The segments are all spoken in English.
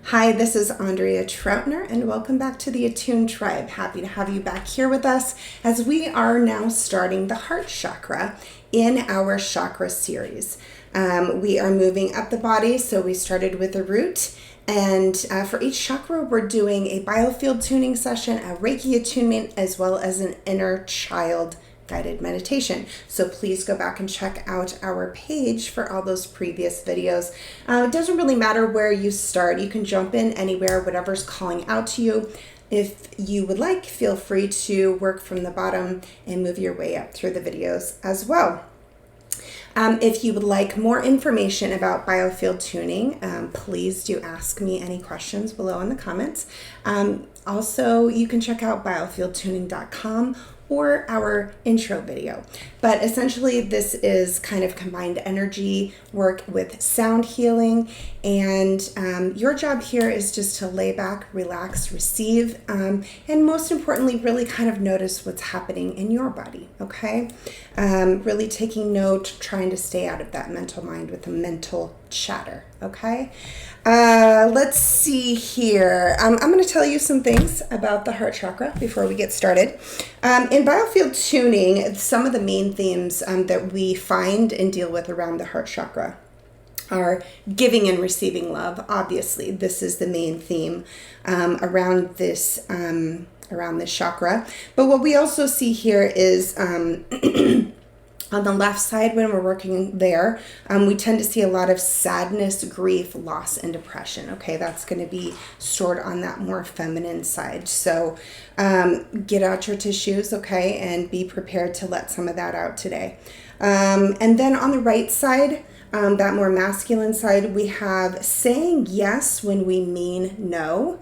Hi, this is Andrea Troutner, and welcome back to the Attuned Tribe. Happy to have you back here with us as we are now starting the Heart Chakra in our chakra series. We are moving up the body, so we started with the root. And for each chakra, we're doing a biofield tuning session, a Reiki attunement, as well as an inner child guided meditation. So please go back and check out our page for all those previous videos. It doesn't really matter where you start. You can jump in anywhere, whatever's calling out to you. If you would like, feel free to work from the bottom and move your way up through the videos as well. If you would like more information about biofield tuning, please do ask me any questions below in the comments. Also, you can check out biofieldtuning.com or our intro video. But essentially, this is kind of combined energy work with sound healing. And your job here is just to lay back, relax, receive, and most importantly, really kind of notice what's happening in your body, okay? Really taking note, trying to stay out of that mental mind with the mental chatter, okay? Let's see here. I'm going to tell you some things about the heart chakra before we get started. In biofield tuning, some of the main themes that we find and deal with around the heart chakra are giving and receiving love. Obviously, this is the main theme around this chakra. But what we also see here is on the left side, when we're working there, we tend to see a lot of sadness, grief, loss, and depression. Okay, that's going to be stored on that more feminine side. So get out your tissues, okay, and be prepared to let some of that out today. And then on the right side, that more masculine side, we have saying yes when we mean no.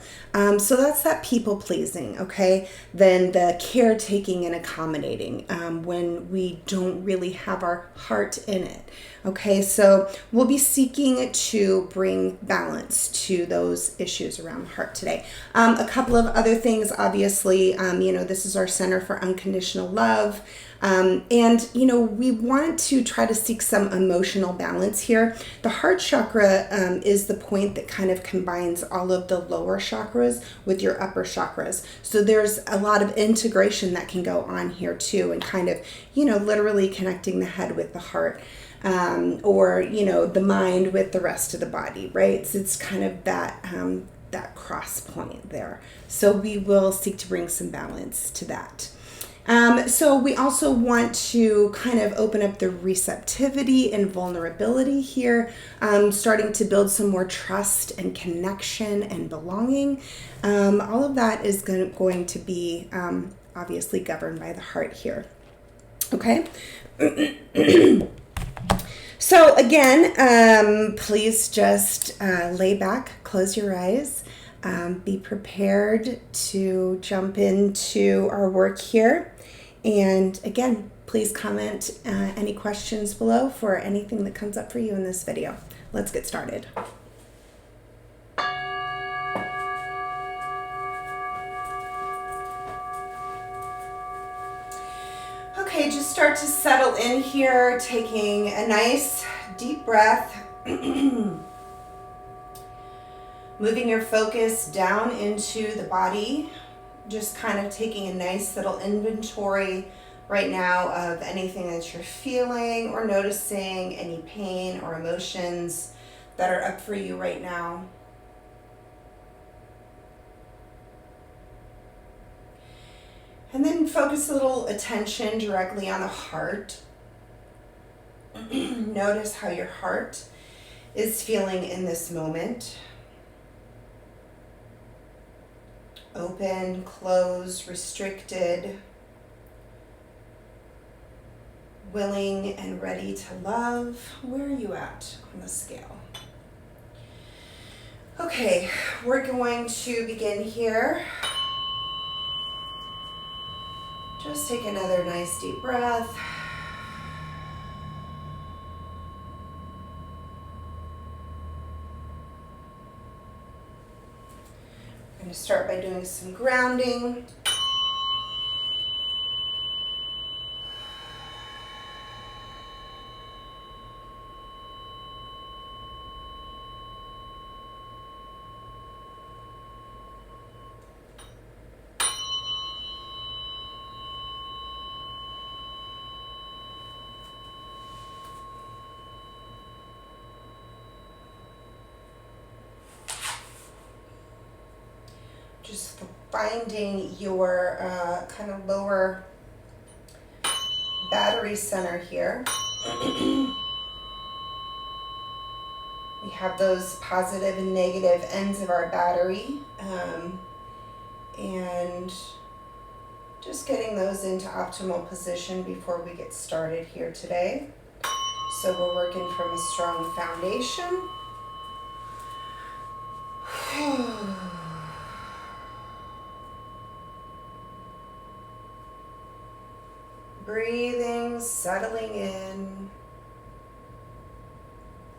So that's that people pleasing, okay? Then the caretaking and accommodating when we don't really have our heart in it. Okay, so we'll be seeking to bring balance to those issues around the heart today. A couple of other things, obviously, this is our Center for Unconditional Love. And we want to try to seek some emotional balance here. The heart chakra is the point that kind of combines all of the lower chakras with your upper chakras. So there's a lot of integration that can go on here too, and kind of, literally connecting the head with the heart. Or the mind with the rest of the body, right? So it's kind of that cross point there. So we will seek to bring some balance to that. So we also want to kind of open up the receptivity and vulnerability here, starting to build some more trust and connection and belonging. All of that is going to be obviously governed by the heart here. Okay. So again, please just lay back, close your eyes, be prepared to jump into our work here. And again, please comment any questions below for anything that comes up for you in this video. Let's get started. Okay, just start to settle in here, taking a nice deep breath. Moving your focus down into the body, just kind of taking a nice little inventory right now of anything that you're feeling or noticing, any pain or emotions that are up for you right now. And then focus a little attention directly on the heart. Notice how your heart is feeling in this moment. Open, closed, restricted, willing and ready to love. Where are you at on the scale? Okay, we're going to begin here. Just take another nice deep breath. I'm going to start by doing some grounding. Just finding your kind of lower battery center here. We have those positive and negative ends of our battery, and just getting those into optimal position before we get started here today. So we're working from a strong foundation. Breathing, settling in,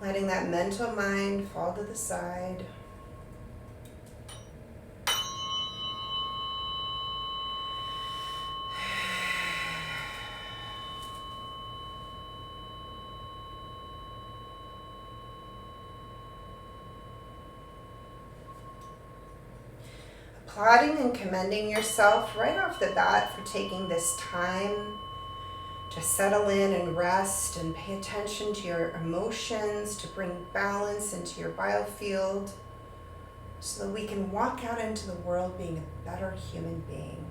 letting that mental mind fall to the side. Applauding and commending yourself right off the bat for taking this time to settle in and rest and pay attention to your emotions, to bring balance into your biofield so that we can walk out into the world being a better human being.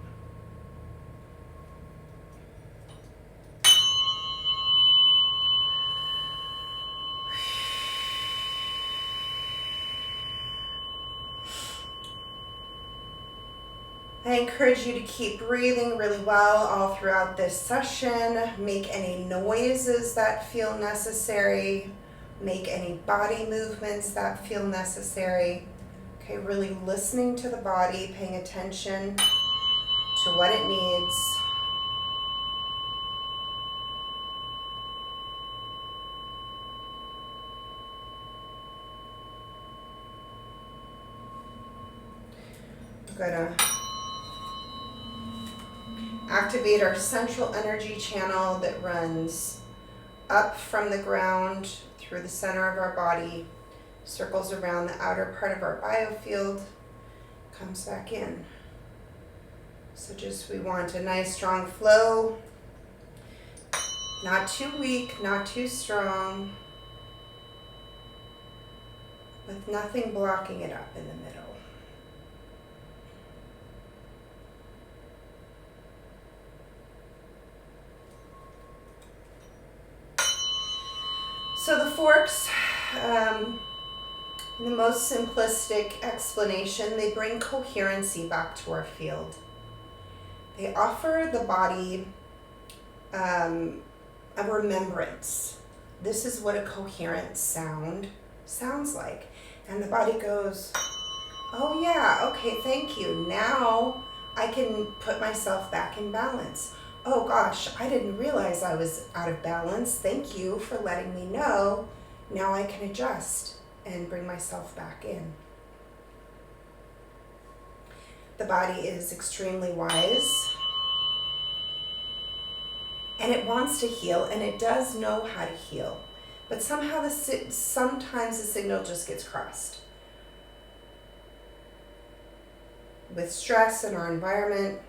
I encourage you to keep breathing really well all throughout this session. Make any noises that feel necessary. Make any body movements that feel necessary. Okay, really listening to the body, paying attention to what it needs. We're gonna activate our central energy channel that runs up from the ground through the center of our body, circles around the outer part of our biofield, comes back in. So we want a nice strong flow, not too weak, not too strong, with nothing blocking it up in the middle. So the forks, in the most simplistic explanation, they bring coherency back to our field. They offer the body a remembrance. This is what a coherent sound sounds like. And the body goes, oh yeah, okay, thank you. Now I can put myself back in balance. Oh gosh, I didn't realize I was out of balance. Thank you for letting me know. Now I can adjust and bring myself back in. The body is extremely wise, and it wants to heal, and it does know how to heal. But somehow sometimes the signal just gets crossed. With stress in our environment,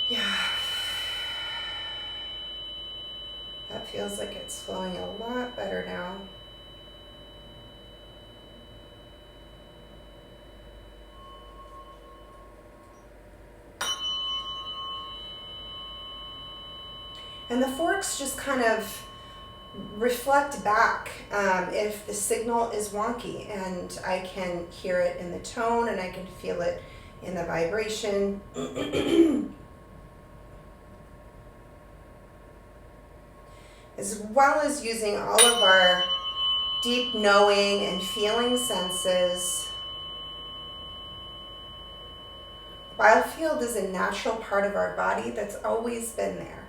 yeah, that feels like it's flowing a lot better now. And the forks just kind of reflect back if the signal is wonky, and I can hear it in the tone and I can feel it in the vibration. As well as using all of our deep knowing and feeling senses. Biofield is a natural part of our body that's always been there.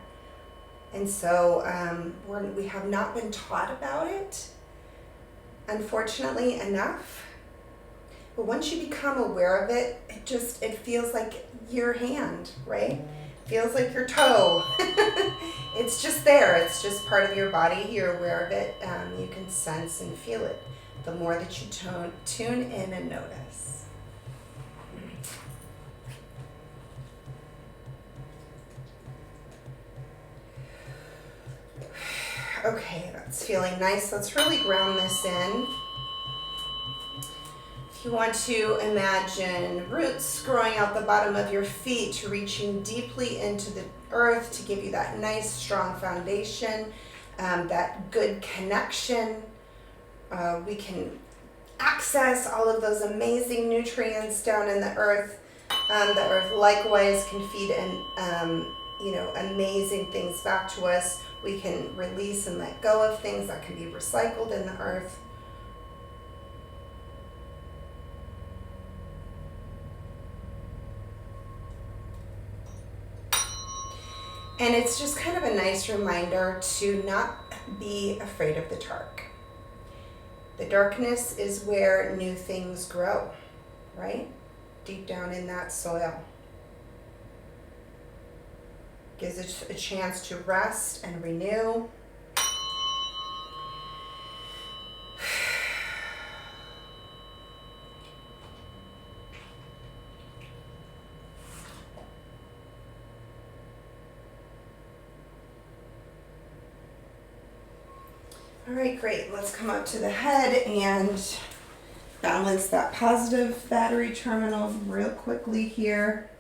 And so we have not been taught about it, unfortunately, enough. But once you become aware of it, it feels like your hand, right? Feels like your toe. It's just there. It's just part of your body. You're aware of it. You can sense and feel it the more that you tune in and notice. Okay, that's feeling nice. Let's really ground this in. If you want to imagine roots growing out the bottom of your feet, reaching deeply into the earth to give you that nice, strong foundation, that good connection. We can access all of those amazing nutrients down in the earth. The earth likewise can feed amazing things back to us. We can release and let go of things that can be recycled in the earth. And it's just kind of a nice reminder to not be afraid of the dark. The darkness is where new things grow, right? Deep down in that soil. Gives it a chance to rest and renew. All right, great. Let's come up to the head and balance that positive battery terminal real quickly here.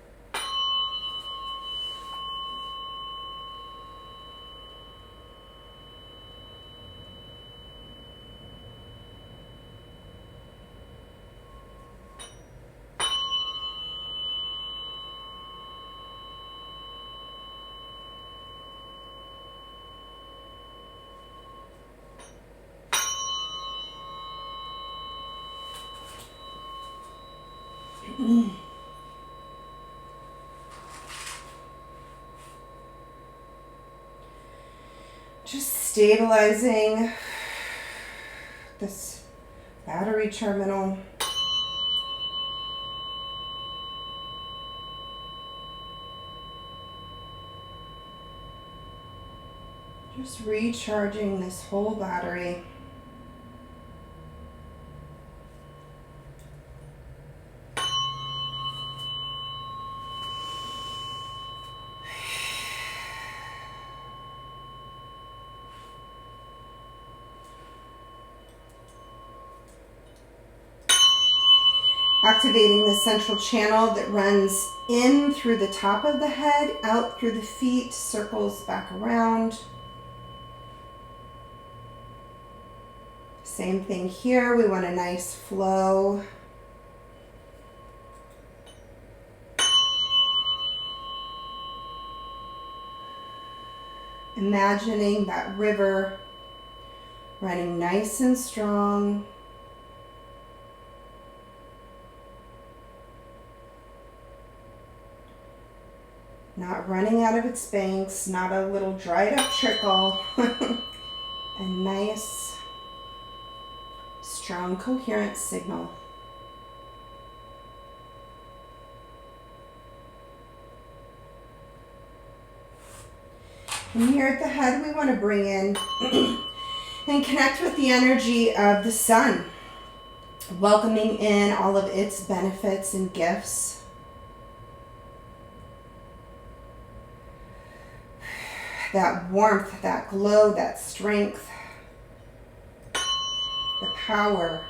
Just stabilizing this battery terminal. Just recharging this whole battery. Activating the central channel that runs in through the top of the head, out through the feet, circles back around. Same thing here, we want a nice flow. Imagining that river running nice and strong. Not running out of its banks, not a little dried up trickle. A nice, strong, coherent signal. And here at the head, we want to bring in and connect with the energy of the sun, welcoming in all of its benefits and gifts. That warmth, that glow, that strength, the power.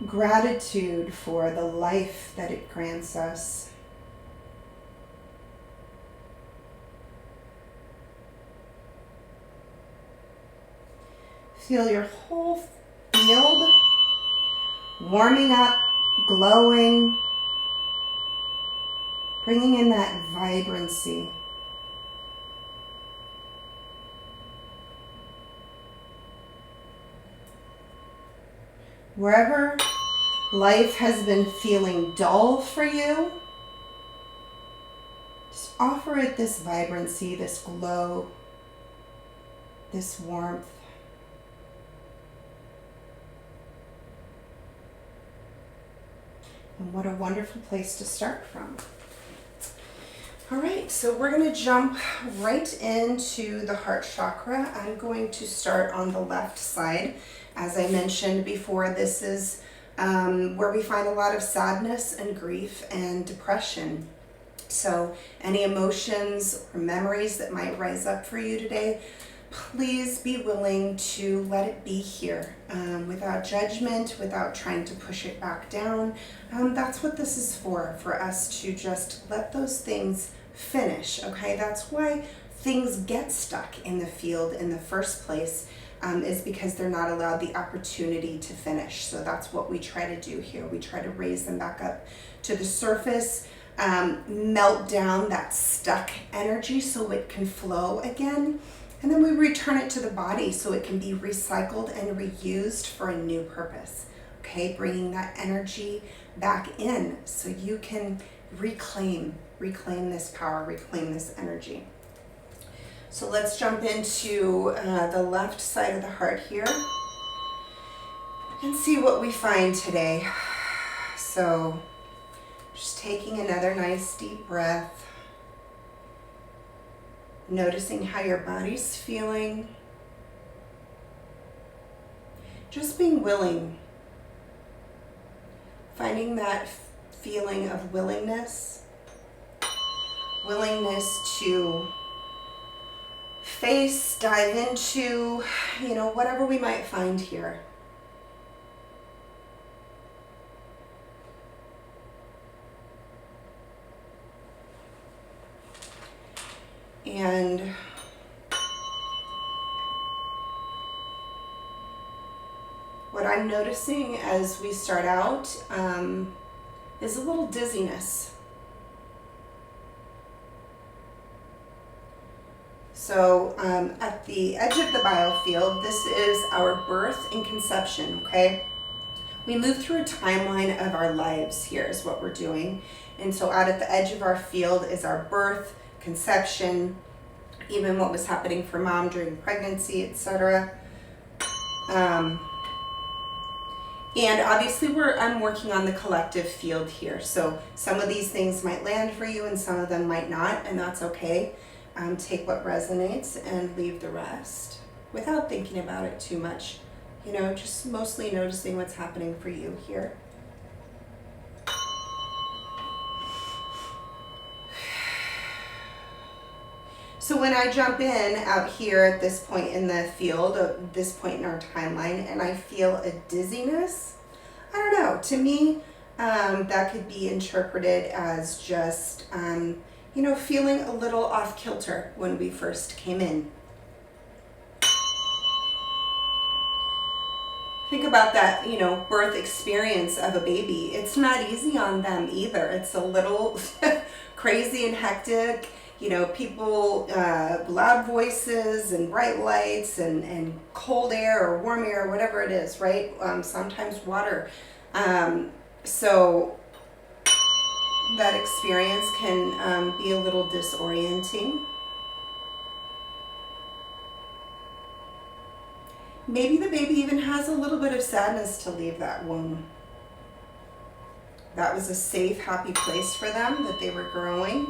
Gratitude for the life that it grants us. Feel your whole field warming up, glowing, bringing in that vibrancy. Wherever life has been feeling dull for you, just offer it this vibrancy, this glow, this warmth. And what a wonderful place to start from. All right, so we're going to jump right into the heart chakra. I'm going to start on the left side. As I mentioned before, this is where we find a lot of sadness and grief and depression. So any emotions or memories that might rise up for you today, please be willing to let it be here without judgment, without trying to push it back down. That's what this is for us to just let those things finish, okay? That's why things get stuck in the field in the first place, is because they're not allowed the opportunity to finish. So that's what we try to do here. We try to raise them back up to the surface, melt down that stuck energy so it can flow again. And then we return it to the body so it can be recycled and reused for a new purpose. Okay, bringing that energy back in so you can reclaim this power, reclaim this energy. So let's jump into the left side of the heart here and see what we find today. So just taking another nice deep breath, noticing how your body's feeling, just being willing, finding that feeling of willingness to face, dive into, whatever we might find here. And what I'm noticing as we start out is a little dizziness. So at the edge of the biofield, this is our birth and conception, okay? We move through a timeline of our lives here is what we're doing. And so out at the edge of our field is our birth, conception, even what was happening for mom during pregnancy, etc. And obviously I'm working on the collective field here. So some of these things might land for you and some of them might not, and that's okay. Take what resonates and leave the rest without thinking about it too much. Just mostly noticing what's happening for you here. So when I jump in out here at this point in the field, at this point in our timeline, and I feel a dizziness, I don't know, to me, that could be interpreted as just, feeling a little off kilter when we first came in. Think about that, birth experience of a baby. It's not easy on them either. It's a little crazy and hectic. People, loud voices and bright lights and cold air or warm air, whatever it is, right? Sometimes water. So that experience can be a little disorienting. Maybe the baby even has a little bit of sadness to leave that womb. That was a safe, happy place for them, that they were growing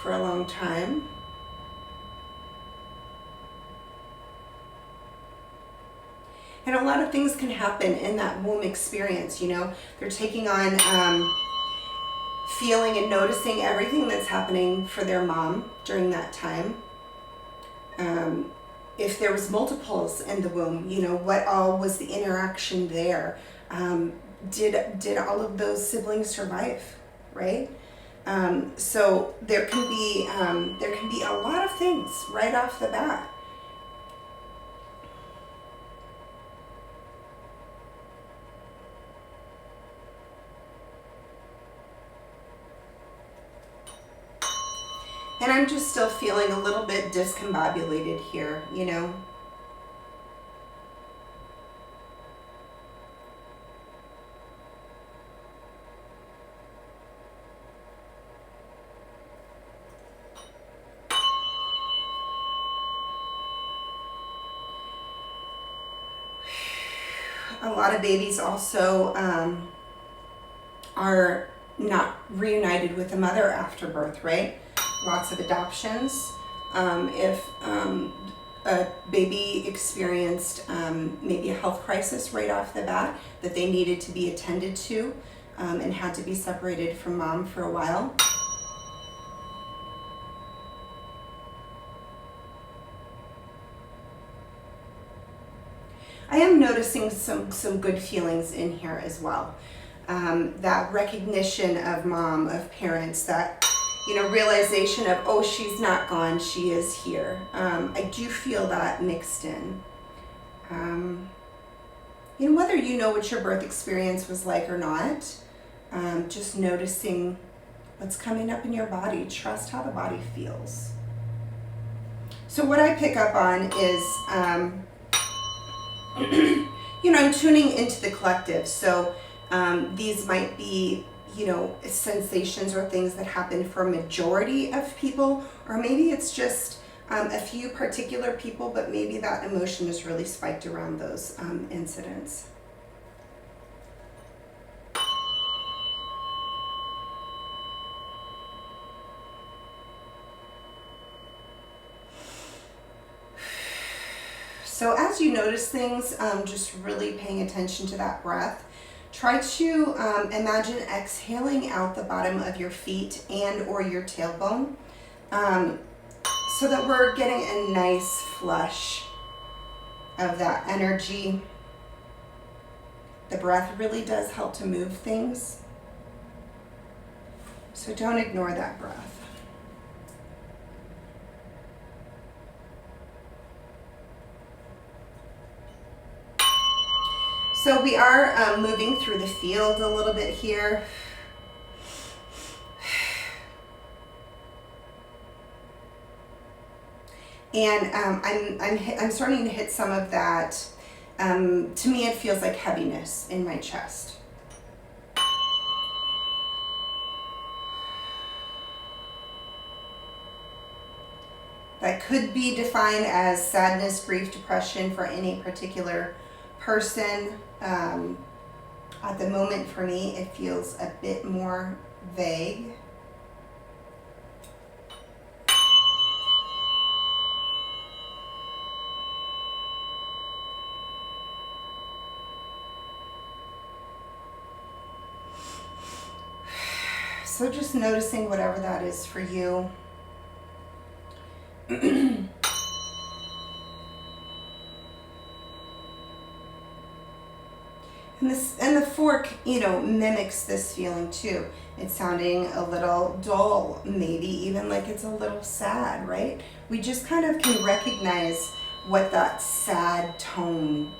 for a long time. And a lot of things can happen in that womb experience, They're taking on feeling and noticing everything that's happening for their mom during that time. If there was multiples in the womb, what all was the interaction there? Did all of those siblings survive, right? So there can be a lot of things right off the bat. And I'm just still feeling a little bit discombobulated here, A lot of babies also are not reunited with the mother after birth, right? Lots of adoptions. If a baby experienced maybe a health crisis right off the bat that they needed to be attended to and had to be separated from mom for a while. noticing some good feelings in here as well. That recognition of mom, of parents, that, you know, realization of, oh, she's not gone, she is here. I do feel that mixed in. You know, whether you know what your birth experience was like or not, just noticing what's coming up in your body. Trust how the body feels. So what I pick up on is, you know, I'm tuning into the collective. So these might be, you know, sensations or things that happen for a majority of people, or maybe it's just a few particular people, but maybe that emotion is really spiked around those incidents. So as you notice things, just really paying attention to that breath. Try to imagine exhaling out the bottom of your feet and or your tailbone, so that we're getting a nice flush of that energy. The breath really does help to move things, so don't ignore that breath. So we are moving through the field a little bit here. And I'm starting to hit some of that. To me, it feels like heaviness in my chest. That could be defined as sadness, grief, depression for any particular person. At the moment, for me, it feels a bit more vague. So just noticing whatever that is for you. And the fork, you know, mimics this feeling too. It's sounding a little dull, maybe even like it's a little sad, right? We just kind of can recognize what that sad tone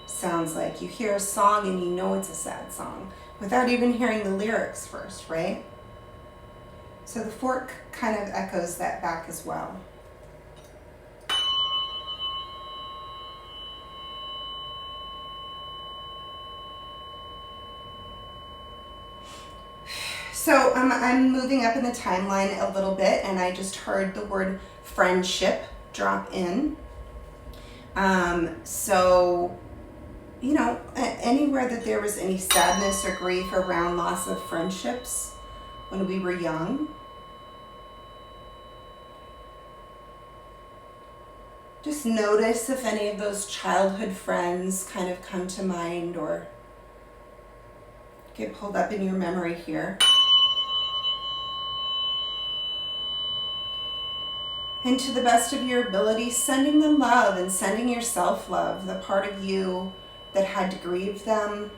sounds like. You hear a song and you know it's a sad song without even hearing the lyrics first, right? So the fork kind of echoes that back as well. So I'm moving up in the timeline a little bit, and I just heard the word friendship drop in. So, you know, anywhere that there was any sadness or grief around loss of friendships when we were young, just notice if any of those childhood friends kind of come to mind or get pulled up in your memory here. And to the best of your ability, sending them love and sending yourself love, the part of you that had to grieve them.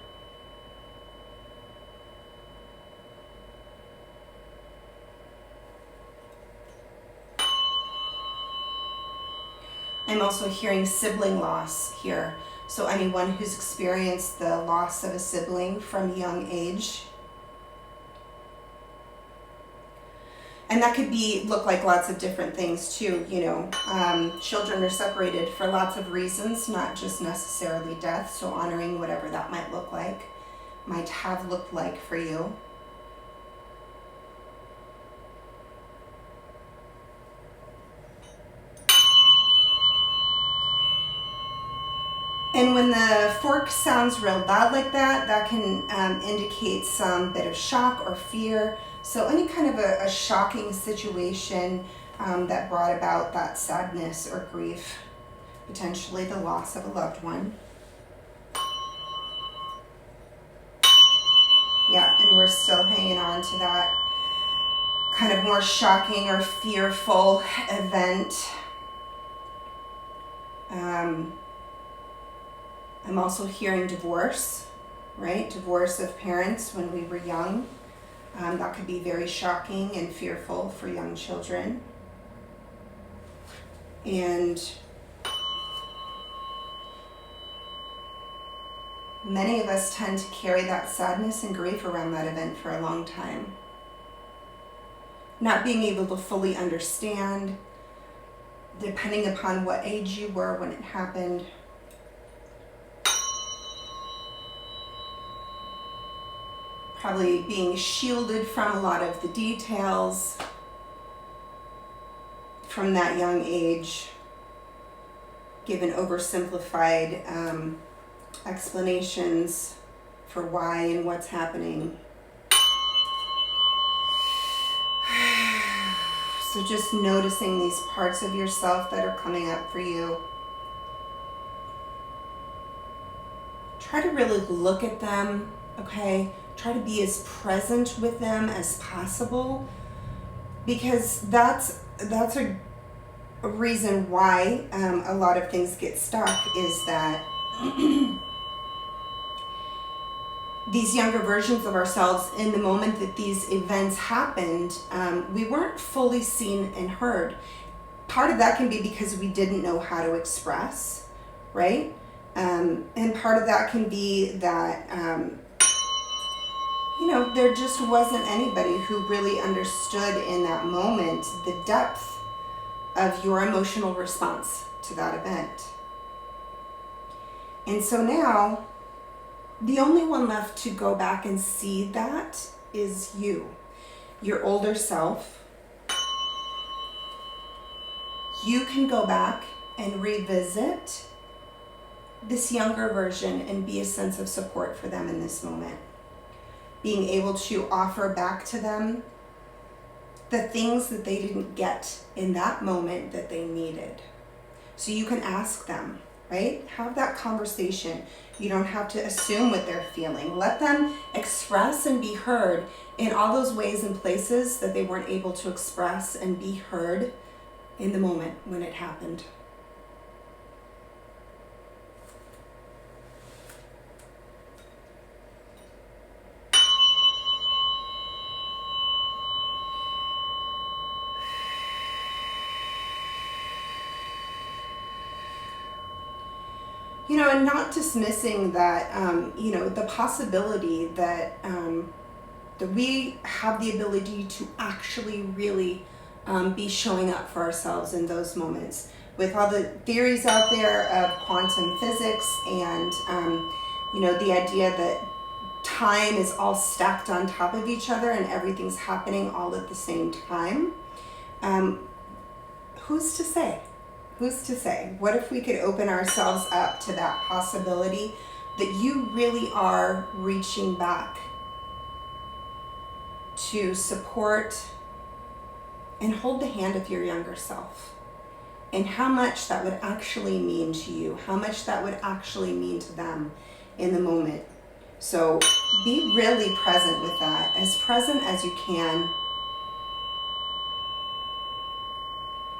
I'm also hearing sibling loss here. So anyone who's experienced the loss of a sibling from a young age. And that could look like lots of different things too, you know. Children are separated for lots of reasons, not just necessarily death. So honoring whatever that might look like, might have looked like for you. And when the fork sounds real loud like that, that can indicate some bit of shock or fear. So any kind of a shocking situation that brought about that sadness or grief, potentially the loss of a loved one. Yeah, and we're still hanging on to that kind of more shocking or fearful event. I'm also hearing divorce, right? Divorce of parents when we were young. That could be very shocking and fearful for young children. And many of us tend to carry that sadness and grief around that event for a long time. Not being able to fully understand, depending upon what age you were when it happened. Probably being shielded from a lot of the details from that young age, given oversimplified explanations for why and what's happening. So just noticing these parts of yourself that are coming up for you. Try to really look at them, okay? Try to be as present with them as possible, because that's a reason why a lot of things get stuck, is that these younger versions of ourselves, in the moment that these events happened, we weren't fully seen and heard. Part of that can be because we didn't know how to express, right? And part of that can be that there just wasn't anybody who really understood in that moment the depth of your emotional response to that event. And so now, the only one left to go back and see that is you, your older self. You can go back and revisit this younger version and be a sense of support for them in this moment. Being able to offer back to them the things that they didn't get in that moment that they needed. So you can ask them, right? Have that conversation. You don't have to assume what they're feeling. Let them express and be heard in all those ways and places that they weren't able to express and be heard in the moment when it happened. And not dismissing that, the possibility that that we have the ability to actually really be showing up for ourselves in those moments. With all the theories out there of quantum physics and, the idea that time is all stacked on top of each other and everything's happening all at the same time, who's to say? Who's to say? What if we could open ourselves up to that possibility that you really are reaching back to support and hold the hand of your younger self, and how much that would actually mean to you, how much that would actually mean to them in the moment. So be really present with that, as present as you can.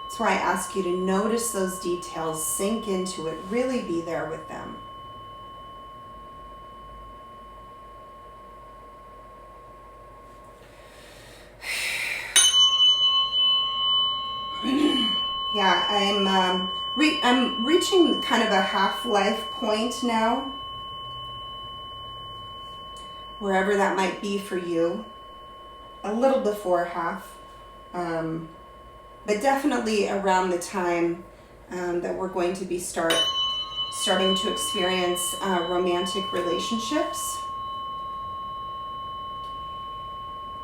That's why I ask you to notice those details, sink into it, really be there with them. Yeah, I'm reaching kind of a half-life point now, wherever that might be for you, a little before half. But definitely around the time that we're going to be starting to experience romantic relationships.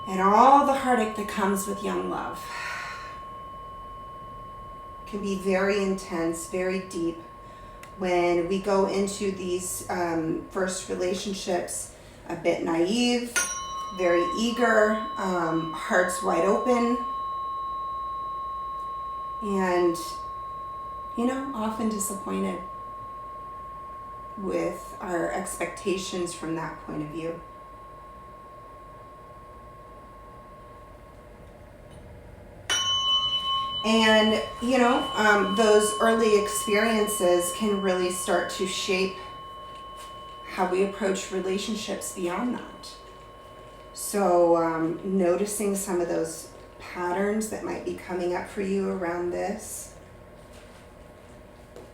And all the heartache that comes with young love. Can be very intense, very deep. When we go into these first relationships a bit naive, very eager, hearts wide open. And, often disappointed with our expectations from that point of view. And, those early experiences can really start to shape how we approach relationships beyond that. So noticing some of those patterns that might be coming up for you around this.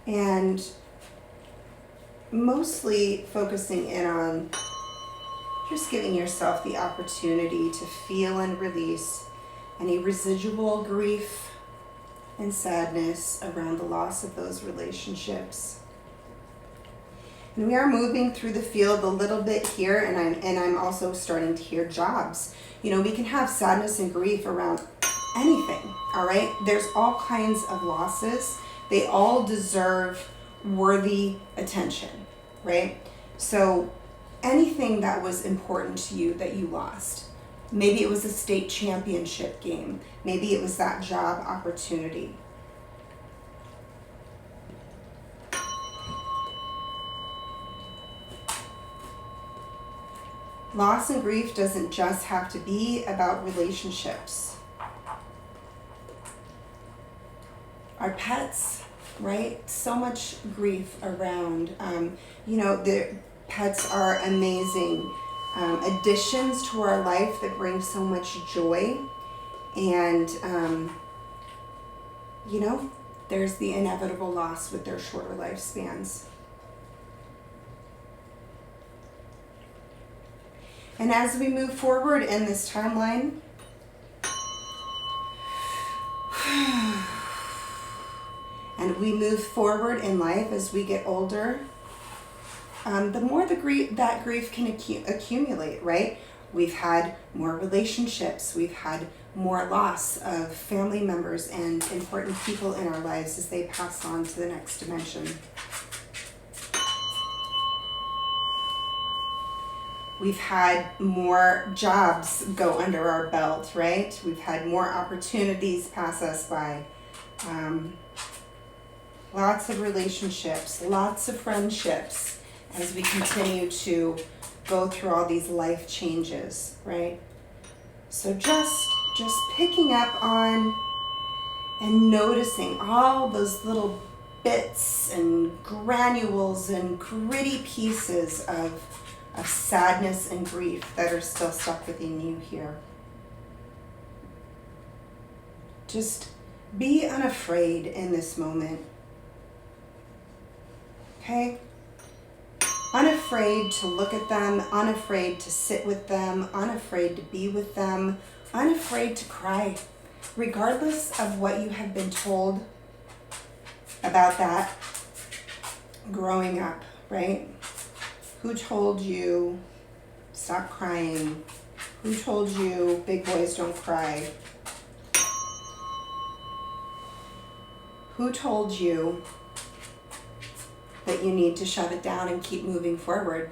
And mostly focusing in on just giving yourself the opportunity to feel and release any residual grief and sadness around the loss of those relationships. And we are moving through the field a little bit here, and I'm also starting to hear jobs. You know, we can have sadness and grief around anything, all right? There's all kinds of losses. They all deserve worthy attention, right? So anything that was important to you that you lost, maybe it was a state championship game, maybe it was that job opportunity. Loss and grief doesn't just have to be about relationships. Our pets, right? So much grief around. You know, the pets are amazing additions to our life that bring so much joy. And, you know, there's the inevitable loss with their shorter lifespans. And as we move forward in this timeline, and we move forward in life as we get older, the more that grief can accumulate, right? We've had more relationships, we've had more loss of family members and important people in our lives as they pass on to the next dimension. We've had more jobs go under our belt, right? We've had more opportunities pass us by. Lots of relationships, lots of friendships as we continue to go through all these life changes, right? So just picking up on and noticing all those little bits and granules and gritty pieces of sadness and grief that are still stuck within you here. Just be unafraid in this moment. Okay? Unafraid to look at them, unafraid to sit with them, unafraid to be with them, unafraid to cry, regardless of what you have been told about that growing up, right? Who told you stop crying? Who told you big boys don't cry? Who told you that you need to shut it down and keep moving forward?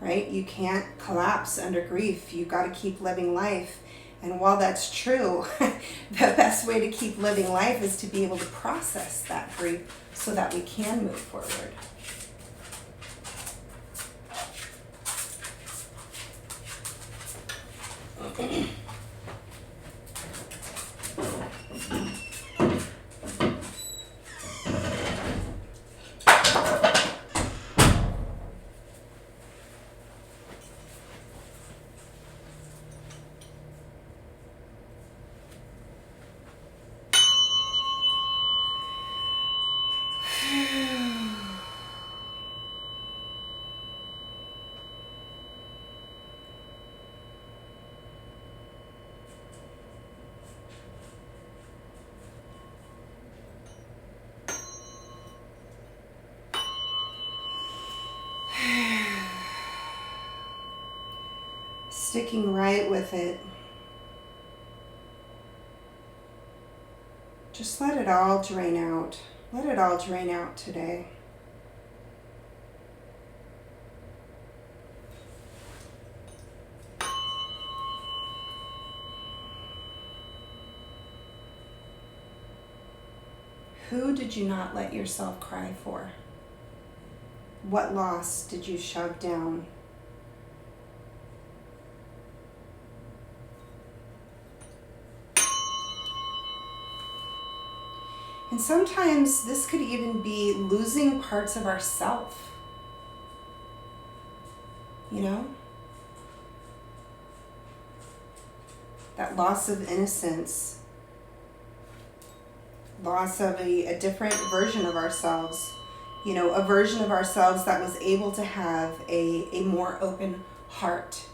Right? You can't collapse under grief. You got to keep living life. And while that's true, the best way to keep living life is to be able to process that grief so that we can move forward. Sticking right with it. Just let it all drain out. Let it all drain out today. Who did you not let yourself cry for? What loss did you shove down? And sometimes this could even be losing parts of ourself, you know? That loss of innocence, loss of a different version of ourselves, you know, a version of ourselves that was able to have a more open heart.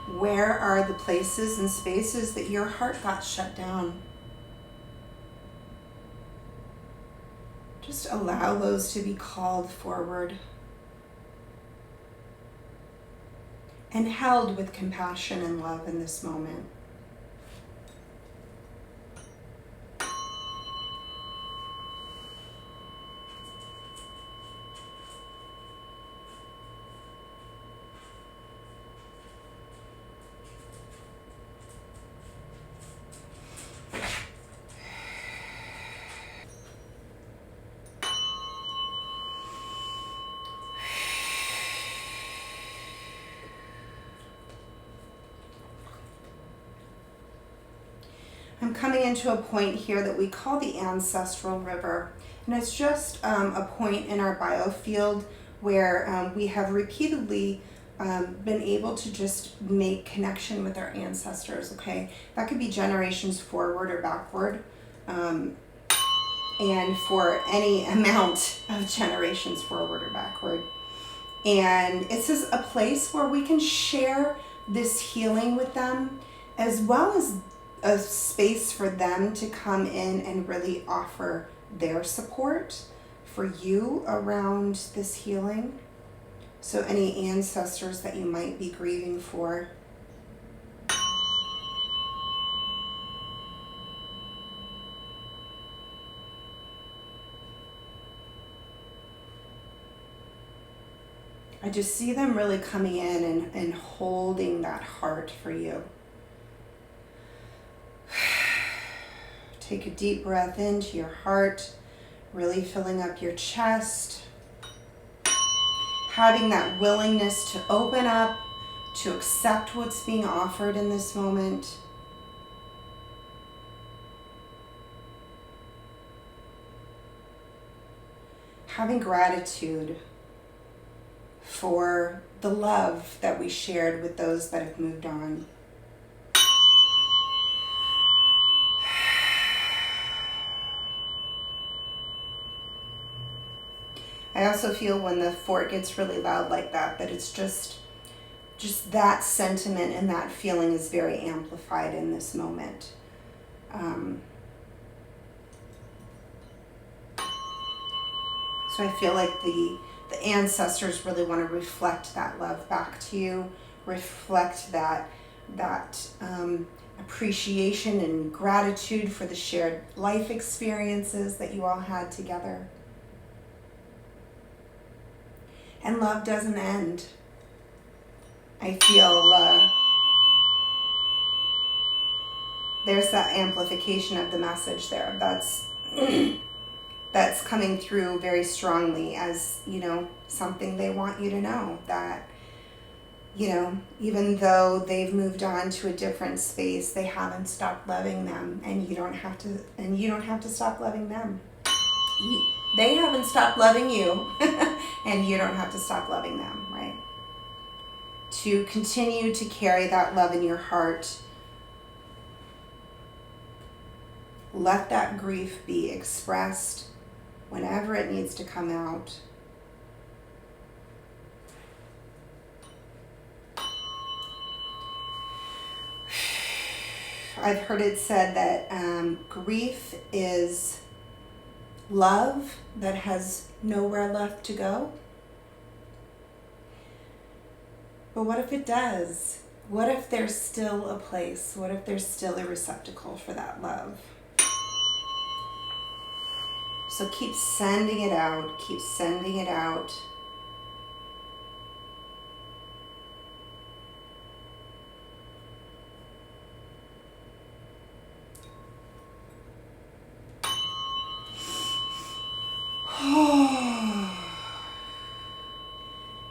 Where are the places and spaces that your heart got shut down? Just allow those to be called forward and held with compassion and love in this moment. I'm coming into a point here that we call the ancestral river. And it's just a point in our biofield where we have repeatedly been able to just make connection with our ancestors, okay? That could be generations forward or backward. And for any amount of generations forward or backward. And it's just a place where we can share this healing with them, as well as a space for them to come in and really offer their support for you around this healing. So any ancestors that you might be grieving for. I just see them really coming in and holding that heart for you. Take a deep breath into your heart, really filling up your chest. Having that willingness to open up, to accept what's being offered in this moment. Having gratitude for the love that we shared with those that have moved on. I also feel when the fort gets really loud like that, that it's just that sentiment and that feeling is very amplified in this moment. So I feel like the ancestors really want to reflect that love back to you, reflect that appreciation and gratitude for the shared life experiences that you all had together. And love doesn't end. I feel there's that amplification of the message there. That's coming through very strongly as, you know, something they want you to know, that, you know, even though they've moved on to a different space, they haven't stopped loving them, and you don't have to stop loving them. They haven't stopped loving you, and you don't have to stop loving them, right? To continue to carry that love in your heart. Let that grief be expressed whenever it needs to come out. I've heard it said that grief is love that has nowhere left to go. But what if it does? What if there's still a place? What if there's still a receptacle for that love? So keep sending it out, keep sending it out.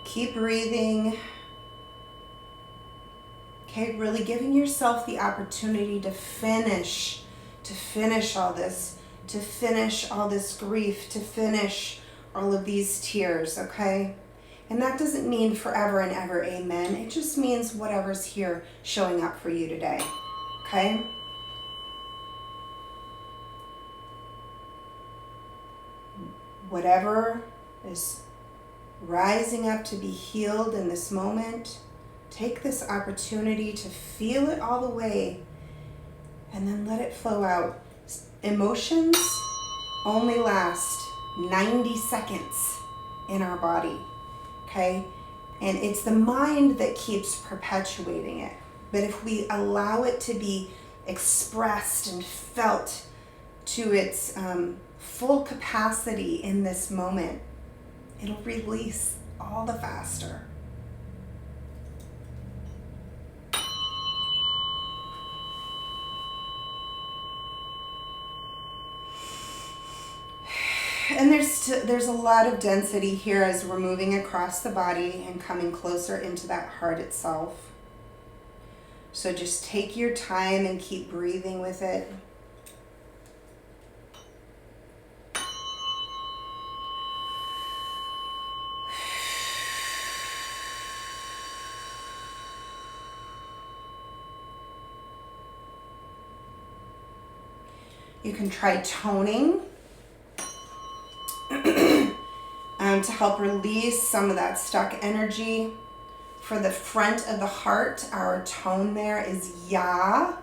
Keep breathing. Okay, really giving yourself the opportunity to finish to finish all this, to finish all this grief, to finish all of these tears, okay? And that doesn't mean forever and ever, amen. It just means whatever's here showing up for you today, okay? Whatever is rising up to be healed in this moment, take this opportunity to feel it all the way and then let it flow out. Emotions only last 90 seconds in our body, okay? And it's the mind that keeps perpetuating it. But if we allow it to be expressed and felt to its full capacity in this moment, it'll release all the faster. And there's a lot of density here as we're moving across the body and coming closer into that heart itself. So just take your time and keep breathing with it. You can try toning to help release some of that stuck energy. For the front of the heart, our tone there is Ya.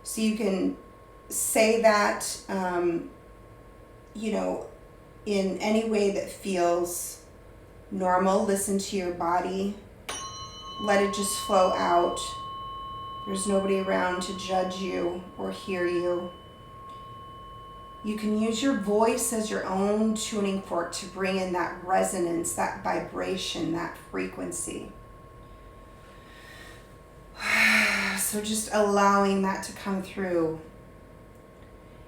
So you can say that, in any way that feels normal. Listen to your body. Let it just flow out. There's nobody around to judge you or hear you. You can use your voice as your own tuning fork to bring in that resonance, that vibration, that frequency. So just allowing that to come through.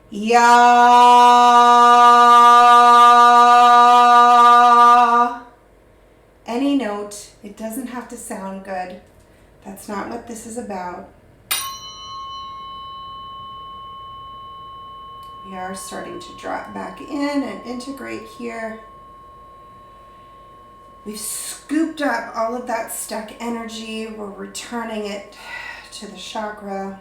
Ya. Any note. It doesn't have to sound good. That's not what this is about. We are starting to drop back in and integrate here. We've scooped up all of that stuck energy. We're returning it to the chakra.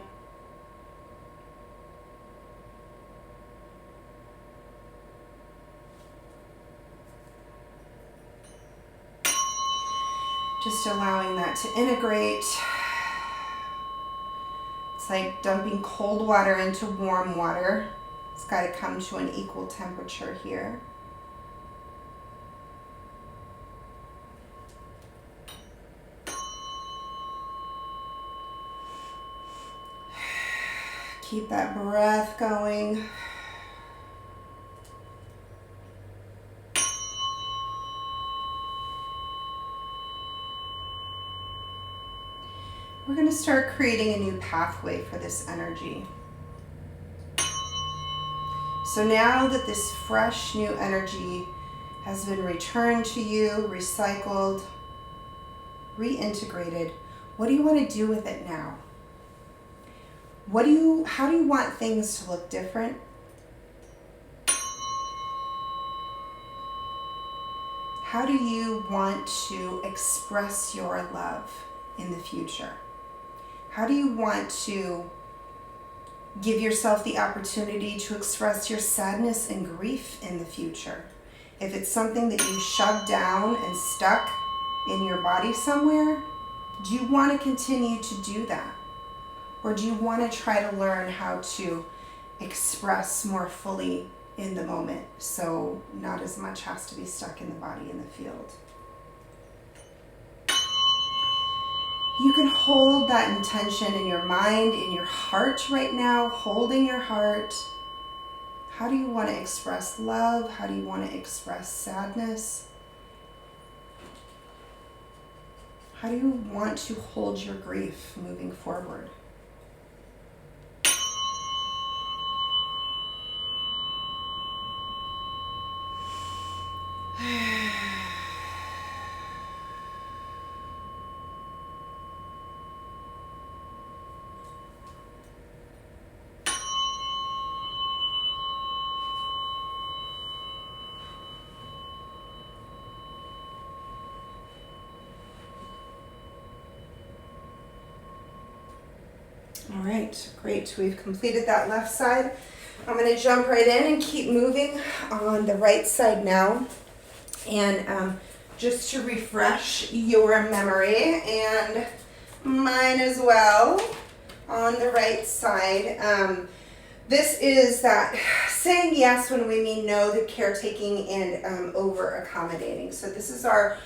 Just allowing that to integrate. It's like dumping cold water into warm water. It's got to come to an equal temperature here. Keep that breath going. We're going to start creating a new pathway for this energy. So now that this fresh new energy has been returned to you, recycled, reintegrated, what do you want to do with it now? How do you want things to look different? How do you want to express your love in the future? How do you want to give yourself the opportunity to express your sadness and grief in the future? If it's something that you shoved down and stuck in your body somewhere, do you want to continue to do that? Or do you want to try to learn how to express more fully in the moment so not as much has to be stuck in the body in the field? You can hold that intention in your mind, in your heart right now, holding your heart. How do you want to express love? How do you want to express sadness? How do you want to hold your grief moving forward? All right, great. We've completed that left side. I'm going to jump right in and keep moving on the right side now. And just to refresh your memory and mine as well, on the right side, this is that saying yes when we mean no, the caretaking and over accommodating. So this is our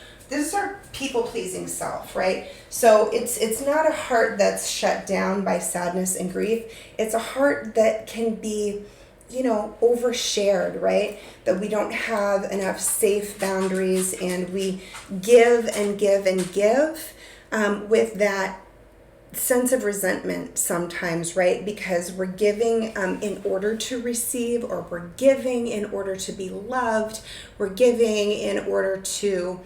people-pleasing self, right? So it's not a heart that's shut down by sadness and grief. It's a heart that can be, overshared, right? That we don't have enough safe boundaries, and we give and give and give with that sense of resentment sometimes, right? Because we're giving in order to receive, or we're giving in order to be loved. We're giving in order to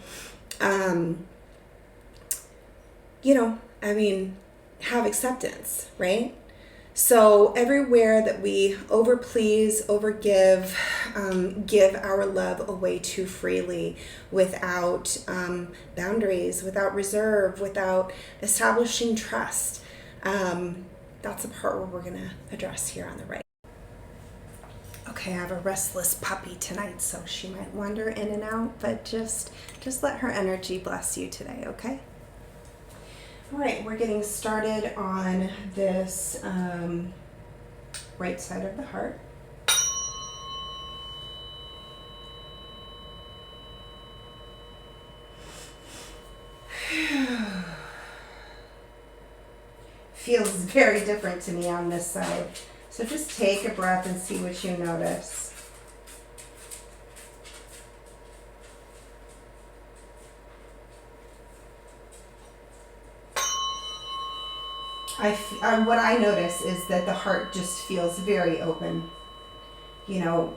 have acceptance, right? So everywhere that we overplease, overgive, give our love away too freely, without boundaries, without reserve, without establishing trust, that's the part where we're going to address here on the right. Okay, I have a restless puppy tonight, so she might wander in and out, but just let her energy bless you today, okay? All right, we're getting started on this right side of the heart. Feels very different to me on this side. So just take a breath and see what you notice. What I notice is that the heart just feels very open,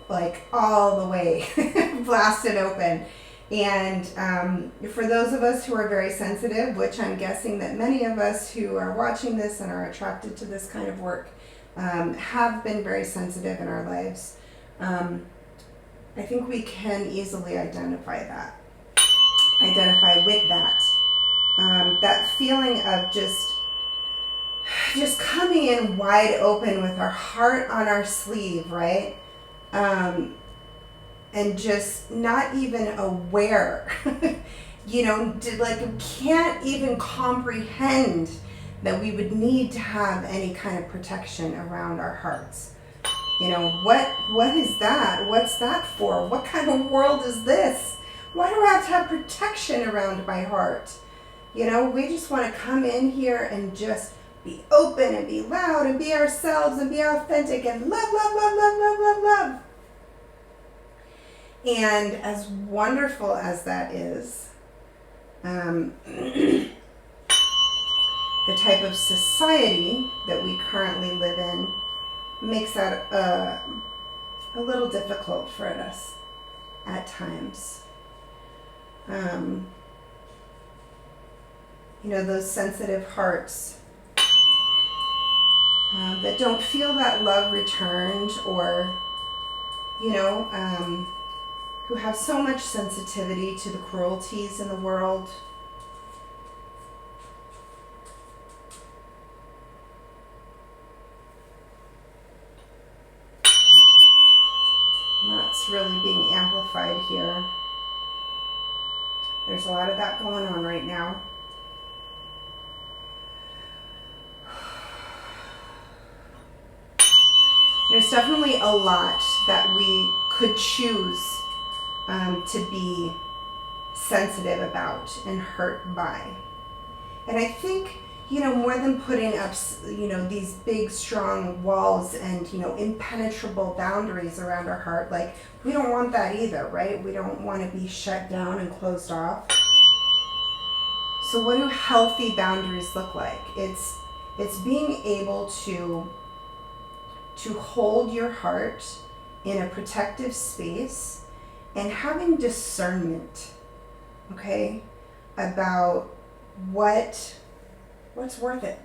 like all the way blasted open. And for those of us who are very sensitive, which I'm guessing that many of us who are watching this and are attracted to this kind of work have been very sensitive in our lives, I think we can easily identify with that. That feeling of just coming in wide open with our heart on our sleeve, right? And just not even aware, can't even comprehend that we would need to have any kind of protection around our hearts. What is that? What's that for? What kind of world is this? Why do I have to have protection around my heart? We just want to come in here and just be open and be loud and be ourselves and be authentic and love, love, love, love, love, love, love. And as wonderful as that is, the type of society that we currently live in makes that a little difficult for us at times. Those sensitive hearts that don't feel that love returned, or, who have so much sensitivity to the cruelties in the world. That's really being amplified here. There's a lot of that going on right now. There's definitely a lot that we could choose to be sensitive about and hurt by. And I think, more than putting up, these big, strong walls and, impenetrable boundaries around our heart, we don't want that either, right? We don't want to be shut down and closed off. So what do healthy boundaries look like? It's being able to hold your heart in a protective space and having discernment, okay, about what's worth it.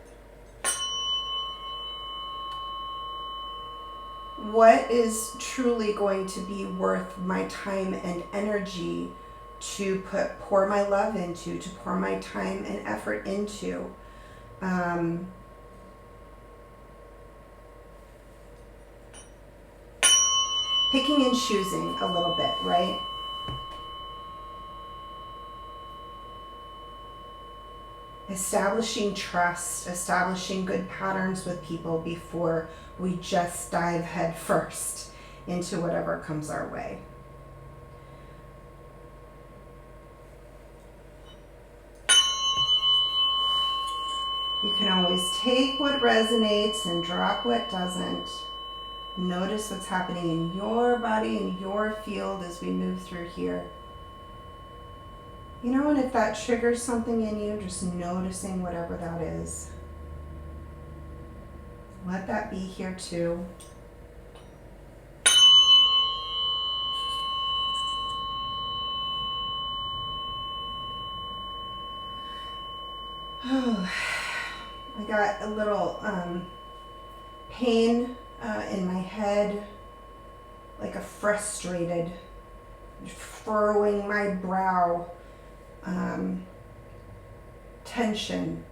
What is truly going to be worth my time and energy to pour my love into, to pour my time and effort into. picking and choosing a little bit, right? Establishing trust, establishing good patterns with people before we just dive head first into whatever comes our way. You can always take what resonates and drop what doesn't. Notice what's happening in your body, in your field as we move through here. You know, and if that triggers something in you, just noticing whatever that is. Let that be here too. Oh, I got a little pain in my head, like a frustrated, furrowing my brow, tension.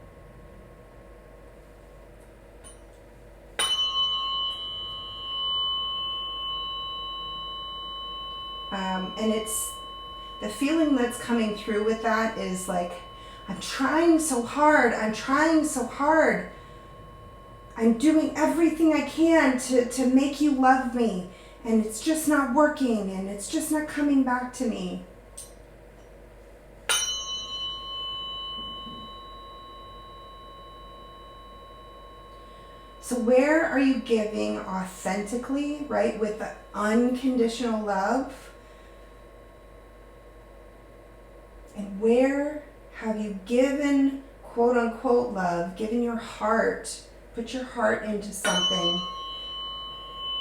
And it's the feeling that's coming through with that is like, I'm trying so hard, I'm trying so hard. I'm doing everything I can to make you love me, and it's just not working, and it's just not coming back to me. So where are you giving authentically, right, with the unconditional love? And where have you given, quote unquote, love, given your heart, put your heart into something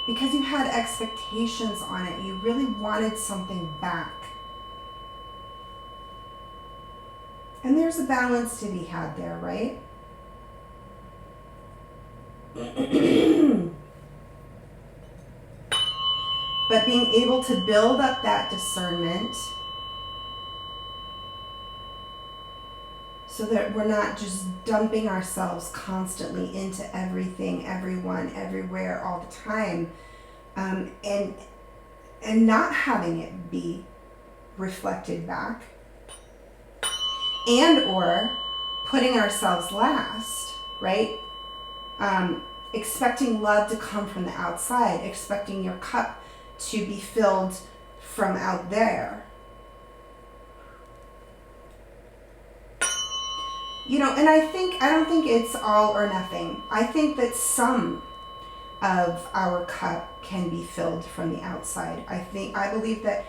because you had expectations on it. You really wanted something back. And there's a balance to be had there, right? But being able to build up that discernment so that we're not just dumping ourselves constantly into everything, everyone, everywhere, all the time, and not having it be reflected back, and or putting ourselves last, right? Expecting love to come from the outside, expecting your cup to be filled from out there. You know, and I don't think it's all or nothing. I think that some of our cup can be filled from the outside. I believe that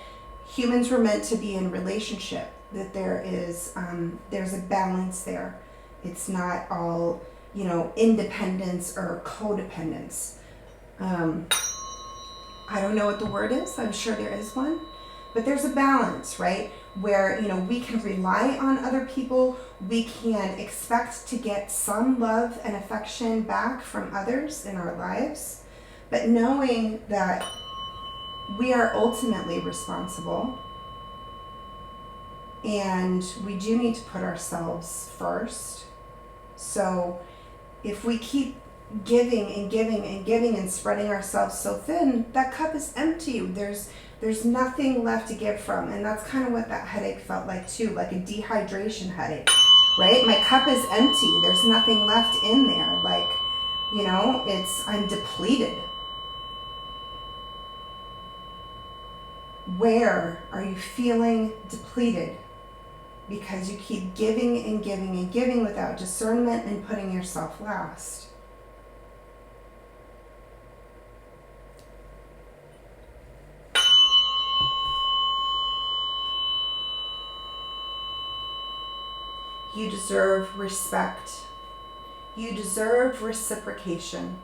humans were meant to be in relationship, that there's a balance there. It's not all, you know, independence or codependence. I don't know what the word is. I'm sure there is one. But there's a balance, right? Where, you know, we can rely on other people. We can expect to get some love and affection back from others in our lives. But knowing that we are ultimately responsible and we do need to put ourselves first. So if we keep giving and giving and giving and spreading ourselves so thin, that cup is empty. There's nothing left to give from. And that's kind of what that headache felt like too, like a dehydration headache, right? My cup is empty. There's nothing left in there. Like, you know, I'm depleted. Where are you feeling depleted? Because you keep giving and giving and giving without discernment and putting yourself last. You deserve respect. You deserve reciprocation.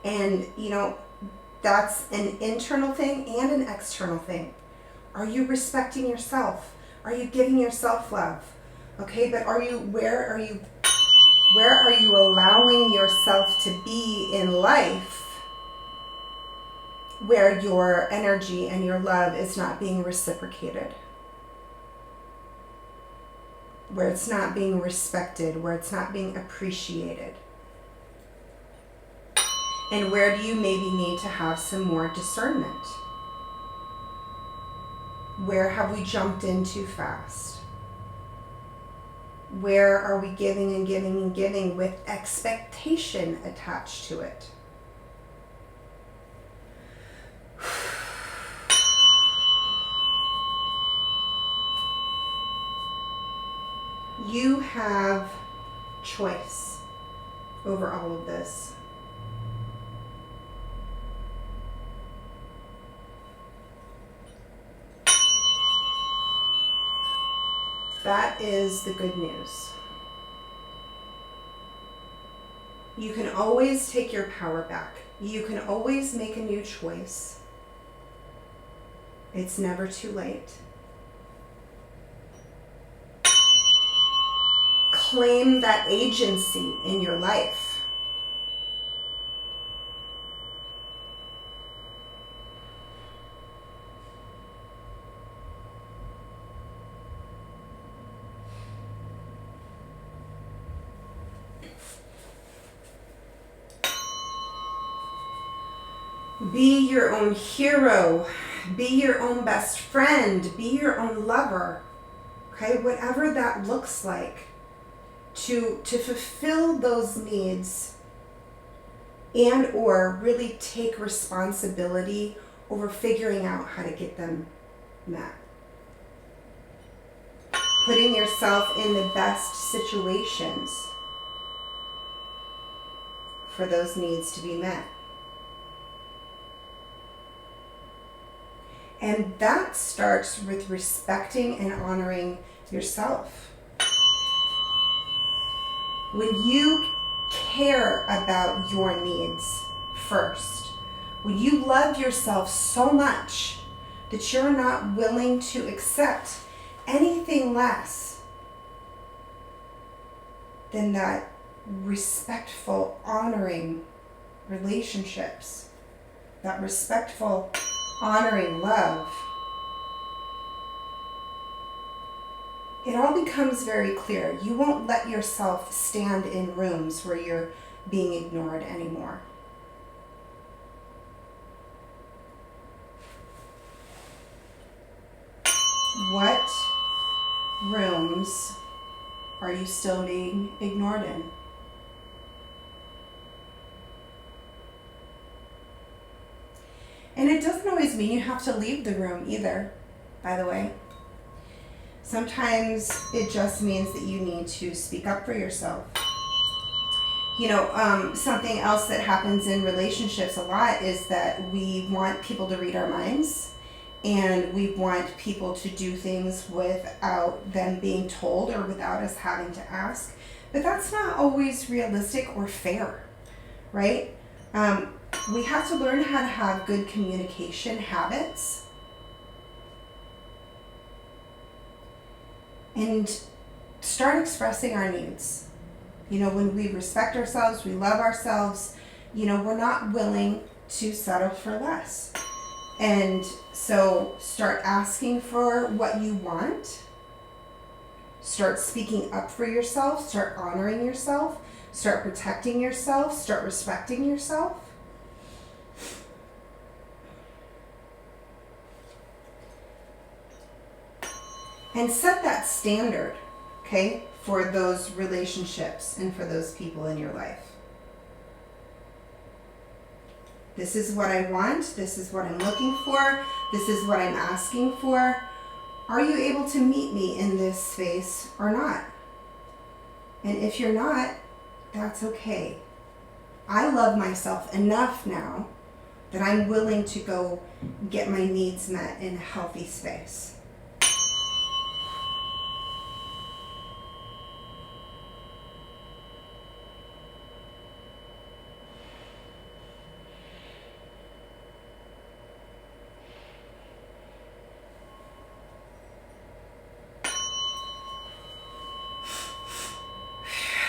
And, you know, that's an internal thing and an external thing. Are you respecting yourself? Are you giving yourself love? Okay, but where are you allowing yourself to be in life where your energy and your love is not being reciprocated? Where it's not being respected, where it's not being appreciated. And where do you maybe need to have some more discernment? Where have we jumped in too fast? Where are we giving and giving and giving with expectation attached to it? You have choice over all of this. That is the good news. You can always take your power back. You can always make a new choice. It's never too late. Claim that agency in your life. Be your own hero. Be your own best friend. Be your own lover. Okay, whatever that looks like. To fulfill those needs and or really take responsibility over figuring out how to get them met. Putting yourself in the best situations for those needs to be met. And that starts with respecting and honoring yourself. When you care about your needs first, when you love yourself so much that you're not willing to accept anything less than that respectful, honoring relationships, that respectful, honoring love, it all becomes very clear. You won't let yourself stand in rooms where you're being ignored anymore. What rooms are you still being ignored in? And it doesn't always mean you have to leave the room either, by the way. Sometimes it just means that you need to speak up for yourself. You know, something else that happens in relationships a lot is that we want people to read our minds, and we want people to do things without them being told or without us having to ask. But that's not always realistic or fair, right? We have to learn how to have good communication habits and start expressing our needs. You know, when we respect ourselves, we love ourselves, you know, we're not willing to settle for less. And so start asking for what you want. Start speaking up for yourself. Start honoring yourself. Start protecting yourself. Start respecting yourself. And set that standard, okay, for those relationships and for those people in your life. This is what I want. This is what I'm looking for. This is what I'm asking for. Are you able to meet me in this space or not? And if you're not, that's okay. I love myself enough now that I'm willing to go get my needs met in a healthy space.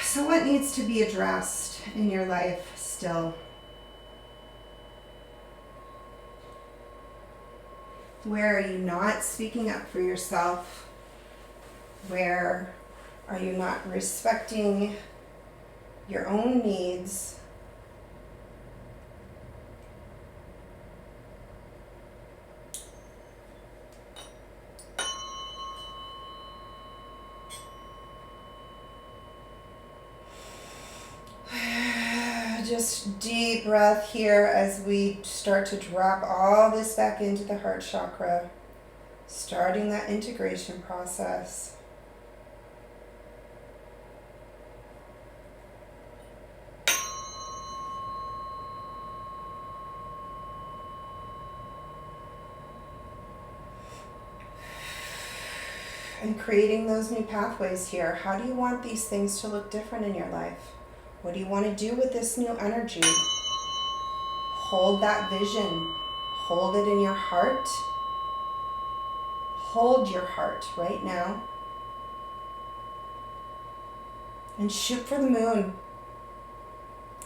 So what needs to be addressed in your life still? Where are you not speaking up for yourself? Where are you not respecting your own needs just deep breath here as we start to drop all this back into the heart chakra, starting that integration process. And creating those new pathways here. How do you want these things to look different in your life? What do you want to do with this new energy? Hold that vision. Hold it in your heart. Hold your heart right now. And shoot for the moon.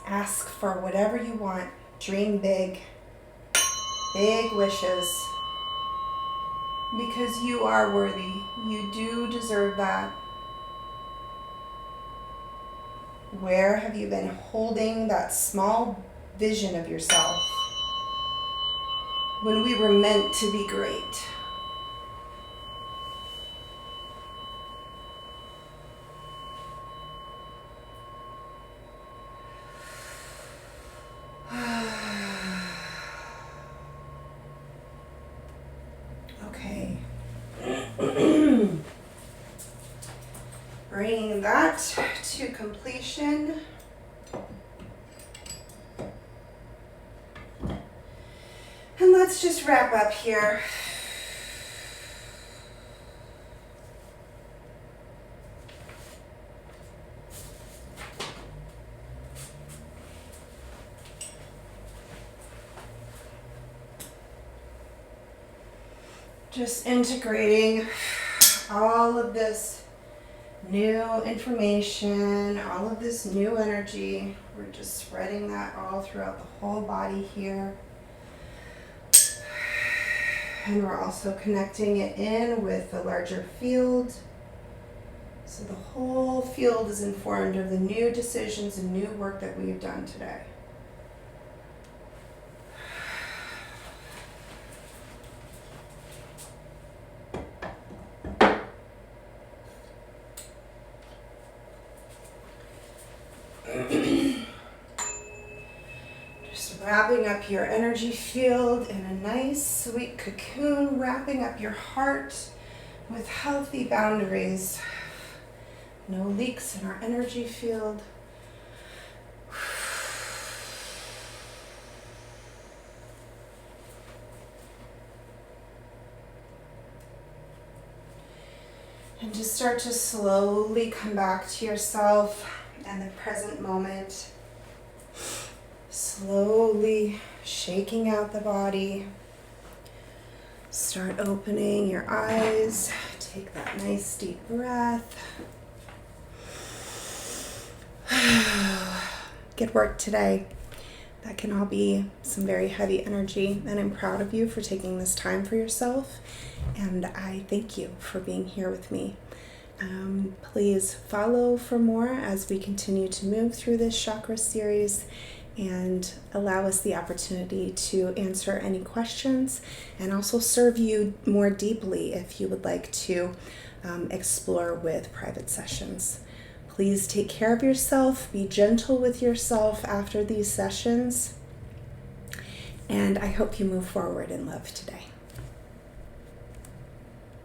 Ask for whatever you want. Dream big. Big wishes. Because you are worthy. You do deserve that. Where have you been holding that small vision of yourself when we were meant to be great? Okay. Bringing that to completion. And let's just wrap up here. Just integrating all of this new information, all of this new energy. We're just spreading that all throughout the whole body here. And we're also connecting it in with the larger field. So the whole field is informed of the new decisions and new work that we've done today. Wrapping up your energy field in a nice sweet cocoon, wrapping up your heart with healthy boundaries. No leaks in our energy field. And just start to slowly come back to yourself and the present moment. Slowly shaking out the body. Start opening your eyes. Take that nice deep breath. Good work today. That can all be some very heavy energy, and I'm proud of you for taking this time for yourself, and I thank you for being here with me. Please follow for more as we continue to move through this chakra series, and allow us the opportunity to answer any questions and also serve you more deeply if you would like to explore with private sessions. Please take care of yourself, be gentle with yourself after these sessions, and I hope you move forward in love today.